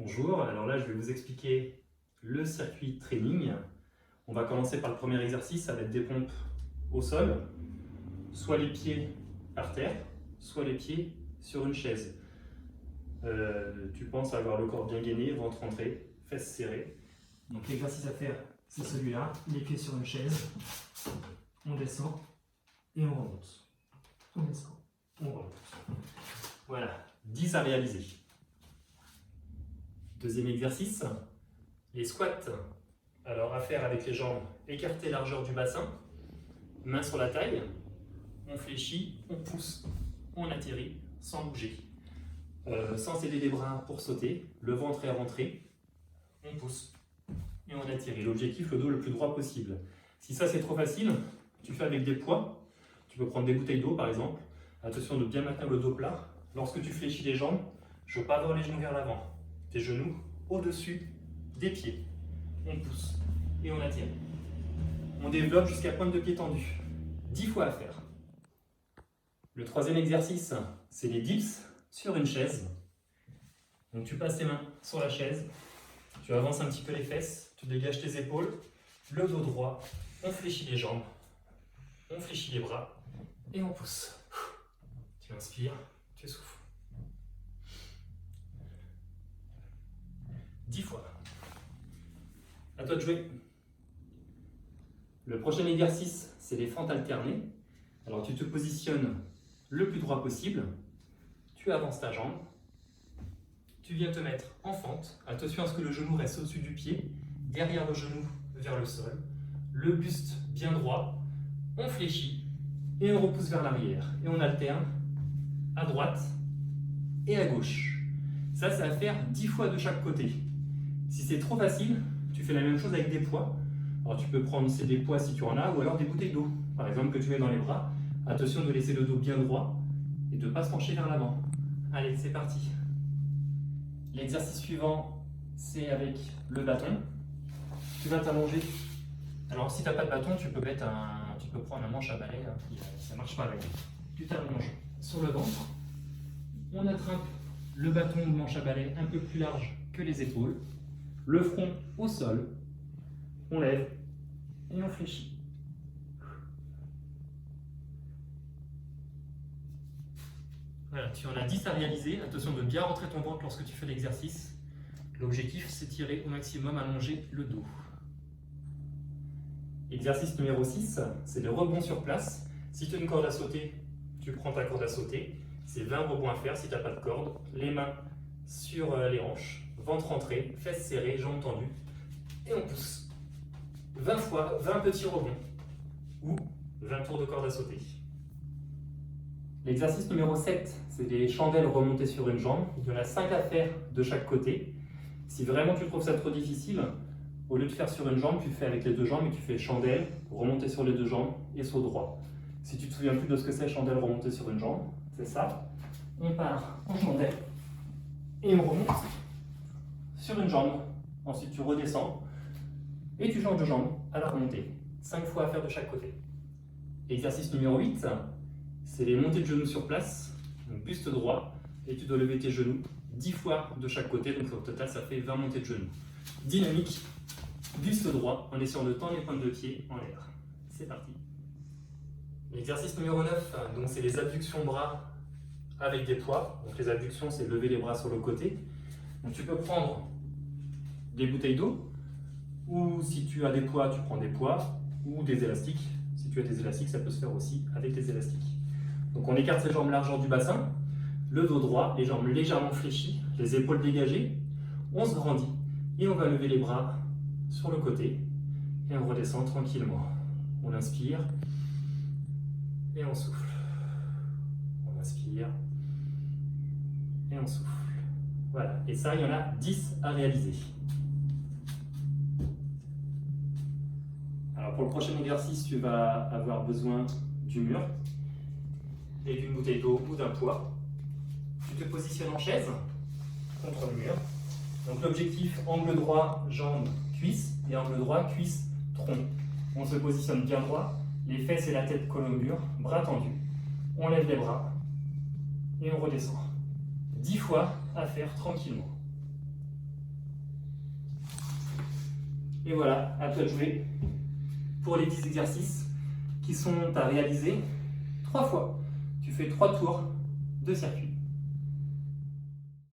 Bonjour, alors là je vais vous expliquer le circuit training. On va commencer par le premier exercice, ça va être des pompes au sol, soit les pieds par terre, soit les pieds sur une chaise. Tu penses avoir le corps bien gainé, ventre rentré, fesses serrées. Donc l'exercice à faire c'est celui-là, les pieds sur une chaise, on descend et on remonte. On descend, on remonte. Voilà, 10 à réaliser. Deuxième exercice, les squats. Alors à faire avec les jambes écartées largeur du bassin, main sur la taille, on fléchit, on pousse, on atterrit sans bouger. Sans aider les bras pour sauter, le ventre est rentré, on pousse et on atterrit. L'objectif, le dos le plus droit possible. Si ça c'est trop facile, tu fais avec des poids. Tu peux prendre des bouteilles d'eau par exemple. Attention de bien maintenir le dos plat. Lorsque tu fléchis les jambes, je ne veux pas avoir les genoux vers l'avant. Tes genoux au-dessus des pieds. On pousse et on atterrit. On développe jusqu'à pointe de pied tendue. 10 fois à faire. Le troisième exercice, c'est les dips sur une chaise. Donc tu passes tes mains sur la chaise, tu avances un petit peu les fesses, tu dégages tes épaules, le dos droit, on fléchit les jambes, on fléchit les bras et on pousse. Tu inspires, tu souffles. 10 fois. À toi de jouer. Le prochain exercice, c'est les fentes alternées. Alors tu te positionnes le plus droit possible, tu avances ta jambe, tu viens te mettre en fente. Attention à ce que le genou reste au-dessus du pied, derrière le genou vers le sol, le buste bien droit, on fléchit et on repousse vers l'arrière. Et on alterne à droite et à gauche. Ça, c'est à faire 10 fois de chaque côté. Si c'est trop facile, tu fais la même chose avec des poids. Alors tu peux prendre des poids si tu en as, ou alors des bouteilles d'eau, par exemple, que tu mets dans les bras. Attention de laisser le dos bien droit et de ne pas se pencher vers l'avant. Allez, c'est parti. L'exercice suivant, c'est avec le bâton. Tu vas t'allonger. Alors si tu n'as pas de bâton, tu peux prendre un manche à balai, hein, ça ne marche pas avec. Tu t'allonges sur le ventre. On attrape le bâton ou le manche à balai un peu plus large que les épaules. Le front au sol. On lève et on fléchit. Voilà, tu en as 10 à réaliser. Attention de bien rentrer ton ventre lorsque tu fais l'exercice. L'objectif, c'est tirer au maximum, allonger le dos. Exercice numéro 6, c'est le rebond sur place. Si tu as une corde à sauter, tu prends ta corde à sauter. C'est 20 rebonds à faire si tu n'as pas de corde. Les mains sur les hanches, ventre rentré, fesses serrées, jambes tendues. Et on pousse. 20 fois, 20 petits rebonds. Ou 20 tours de corde à sauter. L'exercice numéro 7, c'est des chandelles remontées sur une jambe. Il y en a 5 à faire de chaque côté. Si vraiment tu trouves ça trop difficile, au lieu de faire sur une jambe, tu fais avec les deux jambes et tu fais chandelle, remontée sur les deux jambes et saut droit. Si tu te souviens plus de ce que c'est chandelle remontée sur une jambe, c'est ça. On part en chandelle et on remonte sur une jambe. Ensuite tu redescends et tu changes de jambe à la remontée. 5 fois à faire de chaque côté. Exercice numéro 8, c'est les montées de genoux sur place, donc buste droit, et tu dois lever tes genoux 10 fois de chaque côté, donc au total ça fait 20 montées de genoux. Dynamique, buste droit, en essayant de tendre les pointes de pied en l'air. C'est parti. L'exercice numéro 9, donc c'est les abductions bras avec des poids. Donc les abductions, c'est lever les bras sur le côté. Donc tu peux prendre des bouteilles d'eau, ou si tu as des poids, tu prends des poids, ou des élastiques. Si tu as des élastiques, ça peut se faire aussi avec des élastiques. Donc on écarte ses jambes largeur du bassin, le dos droit, les jambes légèrement fléchies, les épaules dégagées, on se grandit et on va lever les bras sur le côté et on redescend tranquillement. On inspire et on souffle. On inspire et on souffle. Voilà, et ça, il y en a 10 à réaliser. Alors pour le prochain exercice, tu vas avoir besoin du mur et d'une bouteille d'eau ou d'un poids. Tu te positionnes en chaise contre le mur. Donc l'objectif, angle droit, jambes, cuisses, et angle droit, cuisses, tronc. On se positionne bien droit, les fesses et la tête collent au mur, bras tendus. On lève les bras et on redescend. 10 fois à faire tranquillement. Et voilà, à toi de jouer pour les 10 exercices qui sont à réaliser 3 fois. Tu fais 3 tours de circuit.